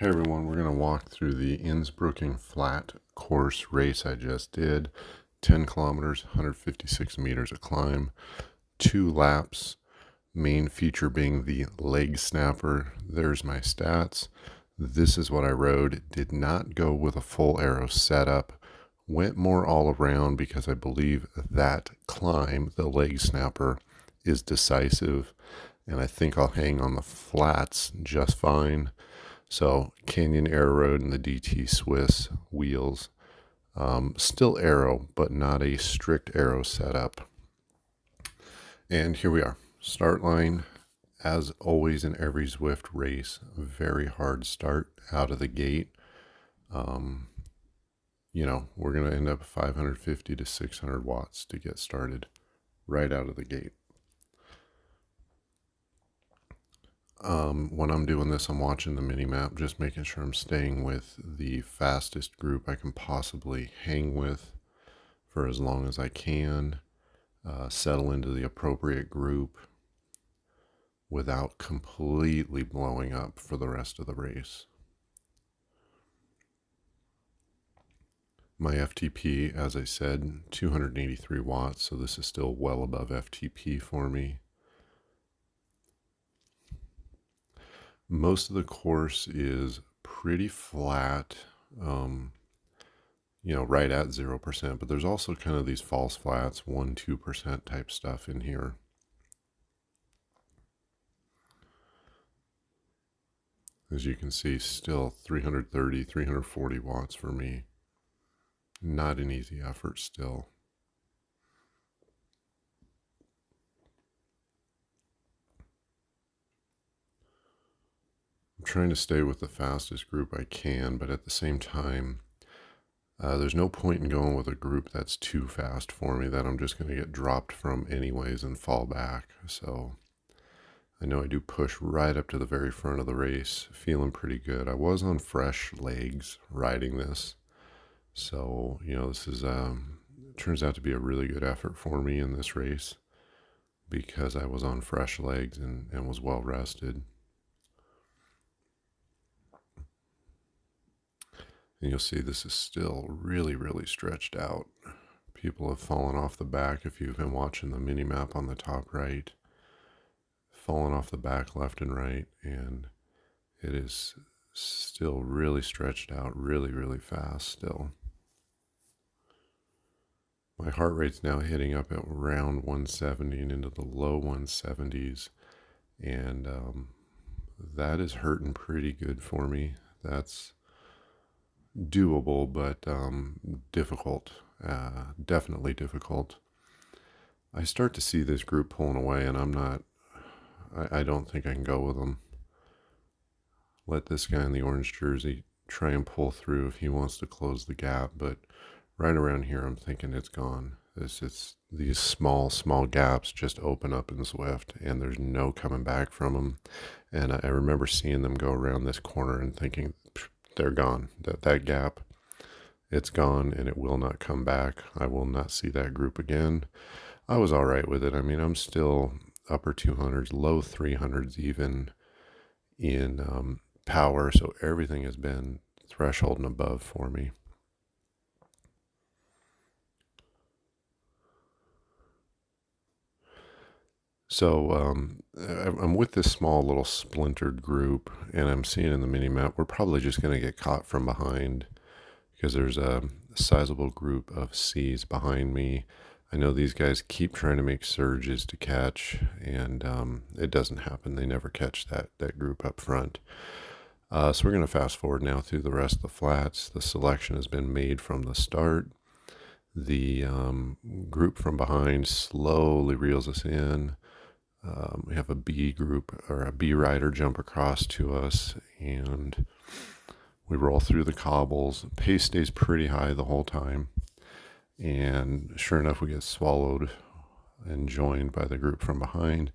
Hey everyone, we're going to walk through the Innsbrucking Flat course race I just did. 10 kilometers, 156 meters of climb, 2 laps, main feature being the leg snapper. There's my stats. This is what I rode. Did not go with a full aero setup. Went more all around because I believe that climb, the leg snapper, is decisive. And I think I'll hang on the flats just fine. So Canyon Air Road and the DT Swiss wheels. Still aero, but not a strict aero setup. And here we are. Start line, as always in every Zwift race, very hard start out of the gate. We're going to end up 550 to 600 watts to get started right out of the gate. When I'm doing this, I'm watching the mini map, just making sure I'm staying with the fastest group I can possibly hang with for as long as I can, settle into the appropriate group without completely blowing up for the rest of the race. My FTP, as I said, 283 watts, so this is still well above FTP for me. Most of the course is pretty flat, right at 0%, but there's also kind of these false flats, 1-2% type stuff in here. As you can see, still 330, 340 watts for me. Not an easy effort still. I'm trying to stay with the fastest group I can, but at the same time, there's no point in going with a group that's too fast for me that I'm just going to get dropped from anyways and fall back. So I know I do push right up to the very front of the race, feeling pretty good. I was on fresh legs riding this. So, this is turns out to be a really good effort for me in this race because I was on fresh legs and was well rested. And you'll see this is still really, really stretched out. People have fallen off the back if you've been watching the mini map on the top right. Fallen off the back left and right, and it is still really stretched out, really, really fast still. My heart rate's now hitting up at around 170 and into the low 170s, and that is hurting pretty good for me. That's doable, but difficult, definitely difficult. I start to see this group pulling away, and I don't think I can go with them. Let this guy in the orange jersey try and pull through if he wants to close the gap, but right around here, I'm thinking it's gone. These small gaps just open up in Zwift, and there's no coming back from them. And I remember seeing them go around this corner and thinking, they're gone. That gap, it's gone, and it will not come back. I will not see that group again. I was all right with it. I mean, I'm still upper 200s, low 300s even in power, so everything has been threshold and above for me. So I'm with this small little splintered group, and I'm seeing in the mini map we're probably just going to get caught from behind because there's a sizable group of C's behind me. I know these guys keep trying to make surges to catch, and it doesn't happen. They never catch that group up front. So we're going to fast forward now through the rest of the flats. The selection has been made from the start. The group from behind slowly reels us in. We have a B group or a B rider jump across to us, and we roll through the cobbles. Pace stays pretty high the whole time, and sure enough, we get swallowed and joined by the group from behind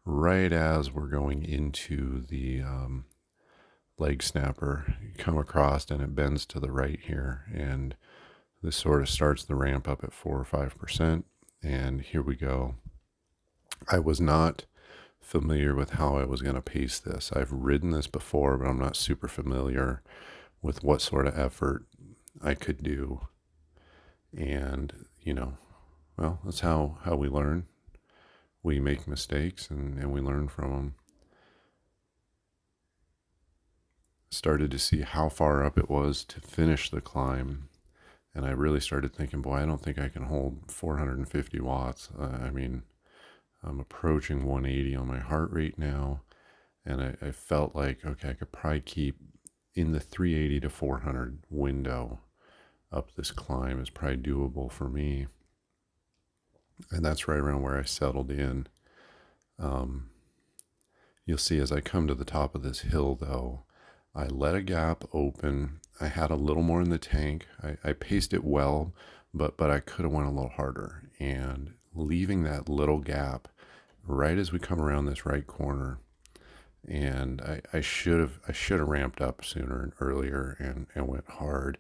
right as we're going into the leg snapper. You come across and it bends to the right here, and this sort of starts the ramp up at 4 or 5%, and here we go. I was not familiar with how I was going to pace this. I've ridden this before, but I'm not super familiar with what sort of effort I could do. And, well, that's how we learn. We make mistakes and we learn from them. Started to see how far up it was to finish the climb. And I really started thinking, boy, I don't think I can hold 450 watts. I'm approaching 180 on my heart rate now. And I felt like, okay, I could probably keep in the 380 to 400 window up this climb is probably doable for me. And that's right around where I settled in. You'll see as I come to the top of this hill, though, I let a gap open. I had a little more in the tank. I paced it well, but I could have went a little harder. And leaving that little gap right as we come around this right corner, and I should have ramped up sooner and earlier and went hard,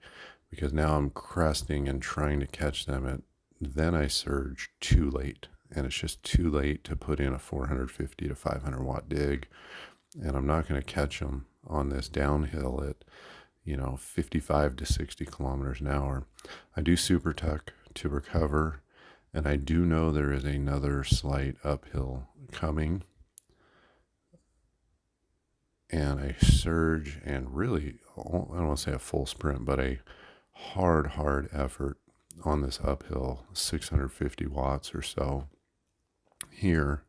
because now I'm cresting and trying to catch them. Then I surge too late, and it's just too late to put in a 450 to 500 watt dig, and I'm not going to catch them on this downhill at 55 to 60 kilometers an hour. I do super tuck to recover, and I do know there is another slight uphill coming, and I surge and really, I don't want to say a full sprint, but a hard effort on this uphill, 650 watts or so here,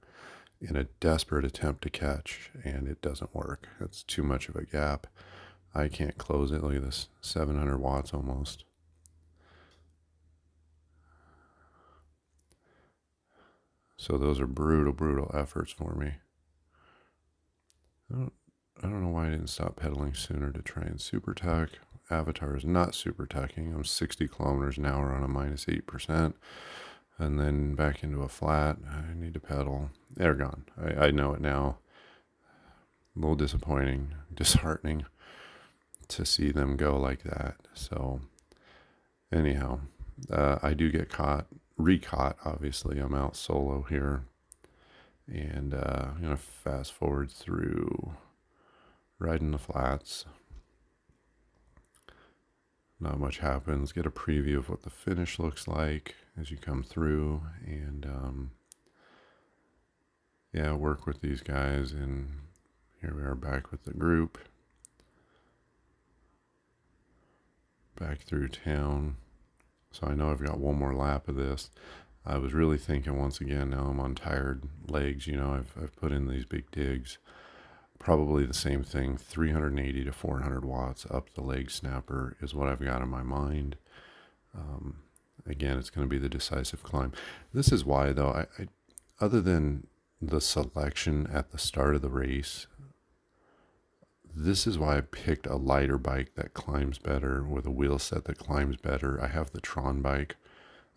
in a desperate attempt to catch, and it doesn't work. It's too much of a gap. I can't close it. Look at this, 700 watts almost. So those are brutal efforts for me. I don't know why I didn't stop pedaling sooner to try and super tuck. Avatar is not super tucking. I'm 60 kilometers an hour on a minus 8%. And then back into a flat. I need to pedal. They're gone. I know it now. A little disappointing, disheartening to see them go like that. So anyhow, I do get re-caught, obviously. I'm out solo here. And I'm going to fast forward through riding the flats. Not much happens. Get a preview of what the finish looks like as you come through, and work with these guys. And here we are back with the group, back through town. So I know I've got one more lap of this. I was really thinking, once again, now I'm on tired legs. I've put in these big digs. Probably the same thing, 380 to 400 watts up the leg snapper is what I've got in my mind. Again, it's going to be the decisive climb. This is why, though, I other than the selection at the start of the race, this is why I picked a lighter bike that climbs better, with a wheel set that climbs better. I have the Tron bike.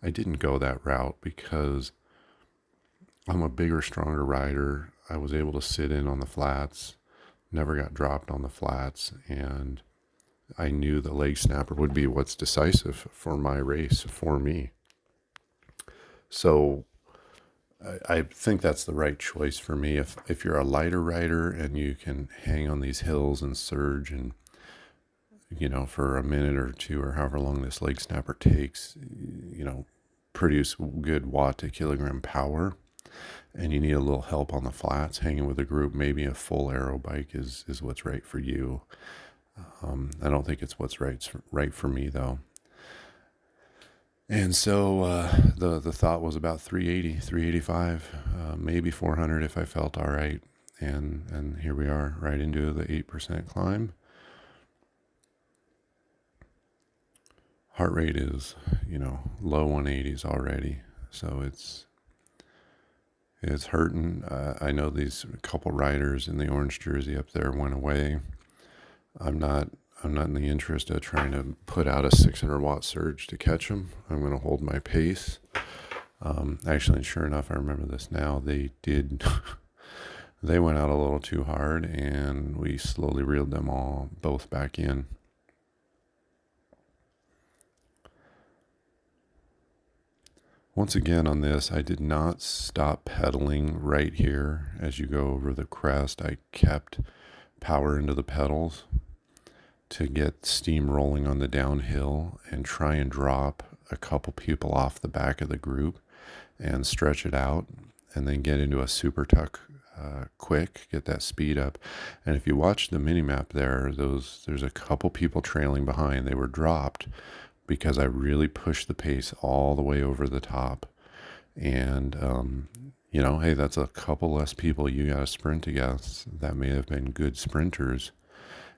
I didn't go that route because I'm a bigger, stronger rider. I was able to sit in on the flats, never got dropped on the flats, and I knew the leg snapper would be what's decisive for my race, for me. So I think that's the right choice for me. If you're a lighter rider and you can hang on these hills and surge and, for a minute or two or however long this leg snapper takes, produce good watt to kilogram power, and you need a little help on the flats, hanging with a group, maybe a full aero bike is what's right for you. I don't think it's what's right for me, though. And so the thought was about 380, 385, maybe 400 if I felt all right. And here we are, right into the 8% climb. Heart rate is, low 180s already. So it's hurting. I know these couple riders in the orange jersey up there went away. I'm not in the interest of trying to put out a 600 watt surge to catch them. I'm going to hold my pace. Actually, sure enough, I remember this now. They did. They went out a little too hard, and we slowly reeled them both back in. Once again on this, I did not stop pedaling right here as you go over the crest. I kept power into the pedals to get steam rolling on the downhill and try and drop a couple people off the back of the group and stretch it out and then get into a super tuck quick, get that speed up. And if you watch the mini map there's a couple people trailing behind. They were dropped because I really pushed the pace all the way over the top. And, hey, that's a couple less people you got to sprint against that may have been good sprinters.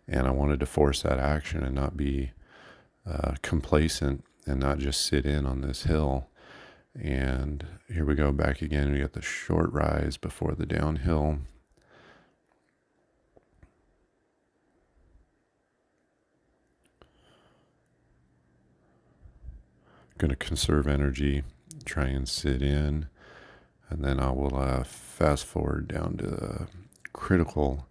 And I wanted to force that action and not be complacent and not just sit in on this hill. And here we go back again. We got the short rise before the downhill. Going to conserve energy, try and sit in, and then I will fast forward down to the critical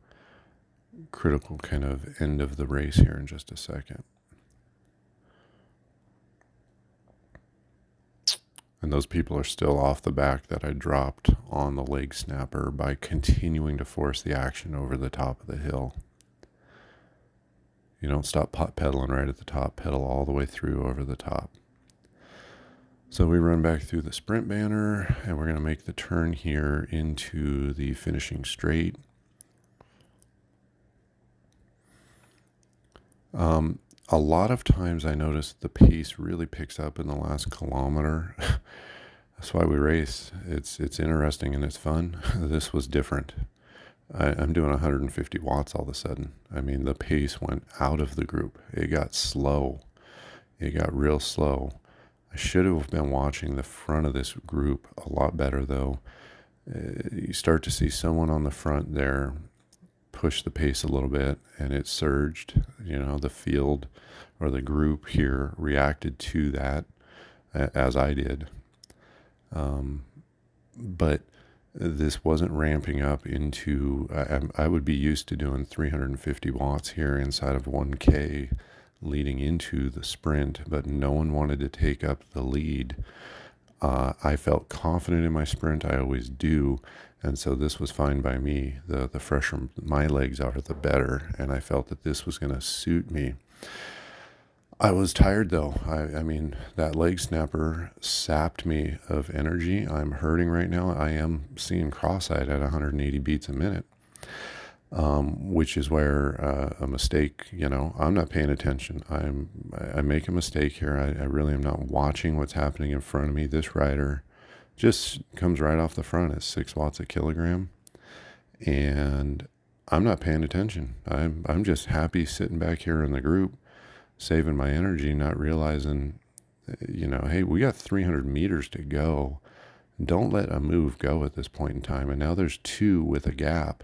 kind of end of the race here in just a second. And those people are still off the back that I dropped on the leg snapper by continuing to force the action over the top of the hill. You don't stop pedaling right at the top, pedal all the way through over the top. So we run back through the sprint banner and we're going to make the turn here into the finishing straight. A lot of times I notice the pace really picks up in the last kilometer. That's why we race. It's interesting and it's fun. This was different. I'm doing 150 watts all of a sudden. I mean, the pace went out of the group. It got slow. It got real slow. I should have been watching the front of this group a lot better, though. You start to see someone on the front there push the pace a little bit, and it surged. The field or the group here reacted to that as I did. But this wasn't ramping up into, I would be used to doing 350 watts here inside of 1K leading into the sprint, but no one wanted to take up the lead. I felt confident in my sprint. I always do. And so this was fine by me. The fresher my legs are, the better. And I felt that this was going to suit me. I was tired though. I mean, that leg snapper sapped me of energy. I'm hurting right now. I am seeing cross-eyed at 180 beats a minute, which is where a mistake, I'm not paying attention. I make a mistake here. I really am not watching what's happening in front of me. This rider just comes right off the front at 6 watts a kilogram, and I'm not paying attention. I'm just happy sitting back here in the group, saving my energy, not realizing, hey, we got 300 meters to go. Don't let a move go at this point in time. And now there's 2 with a gap,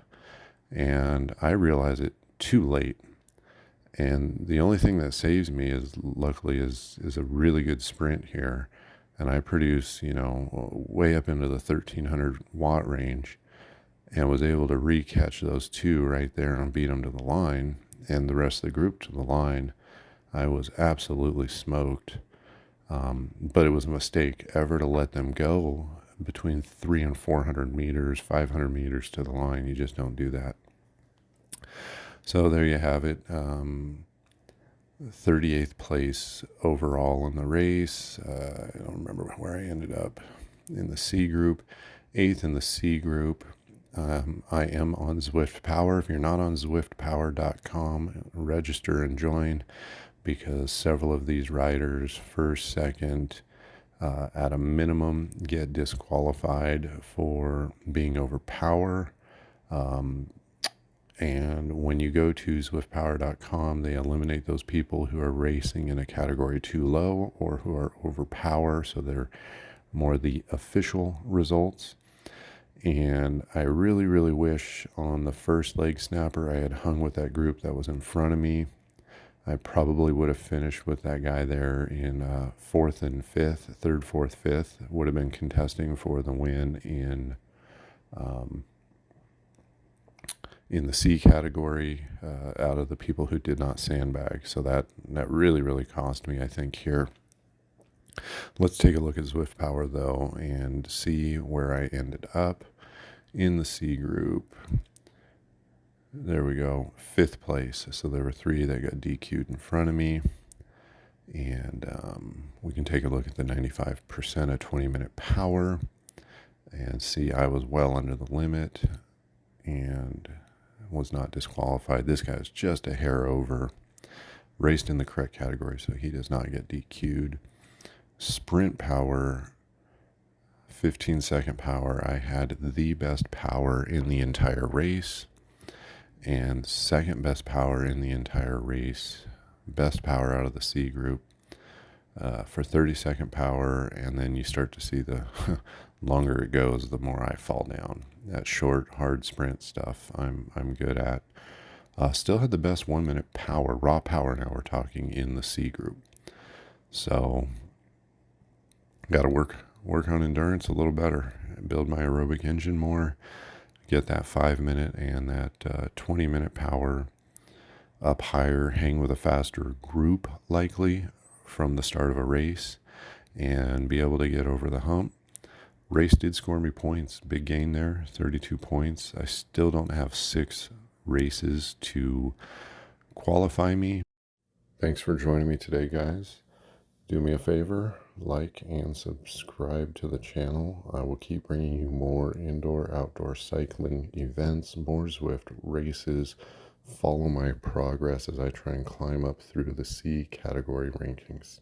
and I realize it too late. And the only thing that saves me luckily is a really good sprint here. And I produce, way up into the 1300 watt range, and was able to recatch those 2 right there and beat them to the line, and the rest of the group to the line. I was absolutely smoked. But it was a mistake ever to let them go between 300 and 400 meters, 500 meters to the line. You just don't do that. So there you have it. 38th place overall in the race. I don't remember where I ended up in the C group. 8th in the C group. I am on Zwift Power. If you're not on ZwiftPower.com, register and join, because several of these riders, first, second, at a minimum, get disqualified for being over power. And when you go to ZwiftPower.com, they eliminate those people who are racing in a category too low or who are over power, so they're more the official results. And I really, really wish on the first leg snapper I had hung with that group that was in front of me. I probably would have finished with that guy there in 4th and 5th, 3rd, 4th, 5th. Would have been contesting for the win in the C category out of the people who did not sandbag. So that really, really cost me, I think, here. Let's take a look at Zwift Power though and see where I ended up in the C group. There we go, 5th place. So there were 3 that got DQ'd in front of me. And we can take a look at the 95% of 20-minute power and see I was well under the limit and was not disqualified. This guy's just a hair over. Raced in the correct category, so he does not get DQ'd. Sprint power, 15-second power. I had the best power in the entire race and second best power in the entire race. Best power out of the C group for 30-second power, and then you start to see the longer it goes, the more I fall down. That short, hard sprint stuff I'm good at. Still had the best 1-minute power, raw power now we're talking, in the C group. So got to work on endurance a little better, build my aerobic engine more, get that 5-minute and that 20-minute power up higher, hang with a faster group likely from the start of a race, and be able to get over the hump. Race did score me points, big gain there, 32 points. I still don't have 6 races to qualify me. Thanks for joining me today, guys. Do me a favor, like and subscribe to the channel. I will keep bringing you more indoor, outdoor cycling events, more Zwift races. Follow my progress as I try and climb up through the C category rankings.